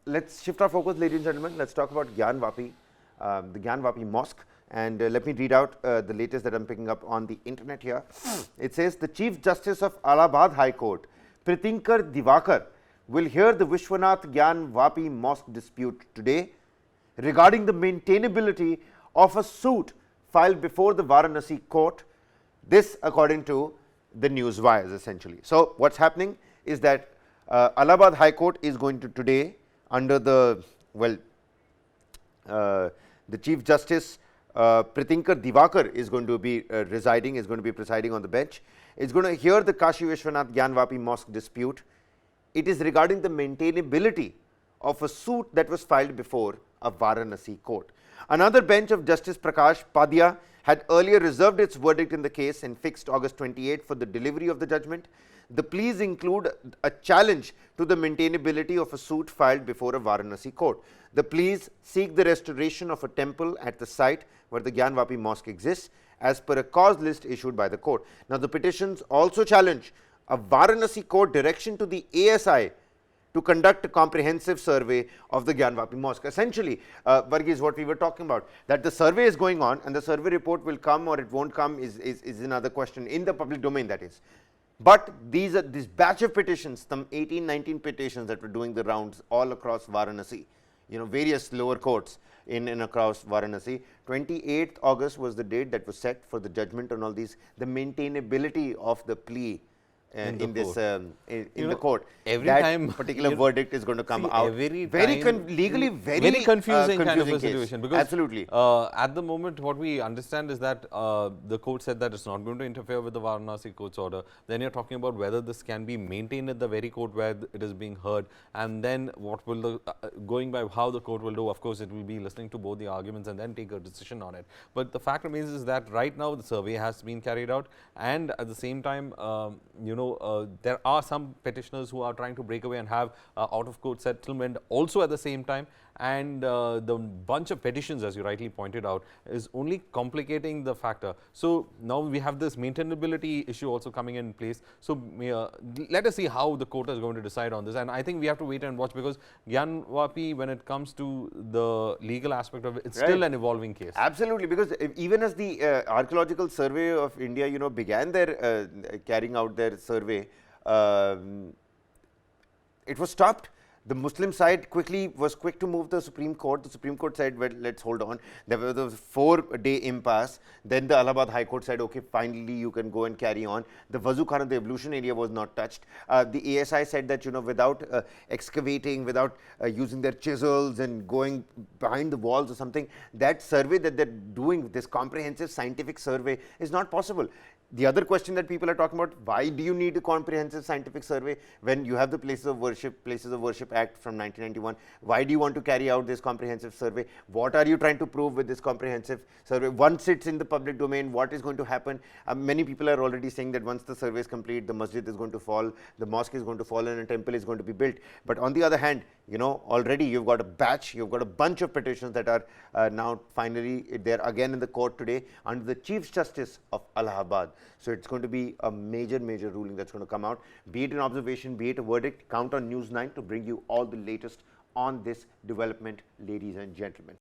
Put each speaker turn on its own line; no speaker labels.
let's shift our focus, ladies and gentlemen. Let's talk about Gyanvapi, the Gyanvapi Mosque. And let me read out the latest that I'm picking up on the internet here. It says, the Chief Justice of Allahabad High Court, Pritinker Diwakar, will hear the Vishwanath-Gyanvapi Mosque dispute today regarding the maintainability of a suit filed before the Varanasi court. This according to the news wires essentially. So, what's happening is that Allahabad High Court is going to today under the, well, the Chief Justice Pritinker Diwakar is going to be presiding on the bench. It's going to hear the Kashi Vishwanath-Gyanvapi Mosque dispute. It is regarding the maintainability of a suit that was filed before a Varanasi court. Another bench of Justice Prakash Padya had earlier reserved its verdict in the case and fixed August 28 for the delivery of the judgment. The pleas include a challenge to the maintainability of a suit filed before a Varanasi court. The pleas seek the restoration of a temple at the site where the Gyanvapi Mosque exists as per a cause list issued by the court. Now, the petitions also challenge a Varanasi court direction to the ASI to conduct a comprehensive survey of the Gyanvapi Mosque. Essentially, Varghese, what we were talking about, that the survey is going on and the survey report will come or it won't come is another question in the public domain, that is. But this batch of petitions, some 18, 19 petitions that were doing the rounds all across Varanasi, various lower courts in and across Varanasi. 28th August was the date that was set for the judgment on all these, the maintainability of the plea in the court.
Every
that
time
particular verdict is going to come out. Legally very
confusing kind of a situation. Because
absolutely.
At the moment, what we understand is that the court said that it's not going to interfere with the Varanasi court's order. Then you're talking about whether this can be maintained at the very court where it is being heard, and then what will the going by how the court will do. Of course, it will be listening to both the arguments and then take a decision on it. But the fact remains is that right now the survey has been carried out, and at the same time, there are some petitioners who are trying to break away and have out-of-court settlement also at the same time, and the bunch of petitions, as you rightly pointed out, is only complicating the factor. So, now we have this maintainability issue also coming in place. So, let us see how the court is going to decide on this, and I think we have to wait and watch, because Gyanvapi, when it comes to the legal aspect of it, it's still an evolving case.
Absolutely, because even as the Archaeological Survey of India, began their carrying out their survey, it was stopped. The Muslim side was quick to move the Supreme Court. The Supreme Court said, well, let's hold on. There was a 4-day impasse. Then the Allahabad High Court said, okay, finally you can go and carry on. The Wazu Khana, the ablution area, was not touched. The ASI said that, without excavating, without using their chisels and going behind the walls or something, that survey that they're doing, this comprehensive scientific survey, is not possible. The other question that people are talking about, why do you need a comprehensive scientific survey when you have the Places of Worship Act from 1991? Why do you want to carry out this comprehensive survey? What are you trying to prove with this comprehensive survey? Once it's in the public domain, what is going to happen? Many people are already saying that once the survey is complete, the masjid is going to fall, the mosque is going to fall, and a temple is going to be built. But on the other hand, already you've got a bunch of petitions that are now finally, they're again in the court today under the Chief Justice of Allahabad. So, it's going to be a major ruling that's going to come out, be it an observation, be it a verdict. Count on News 9 to bring you all the latest on this development, ladies and gentlemen.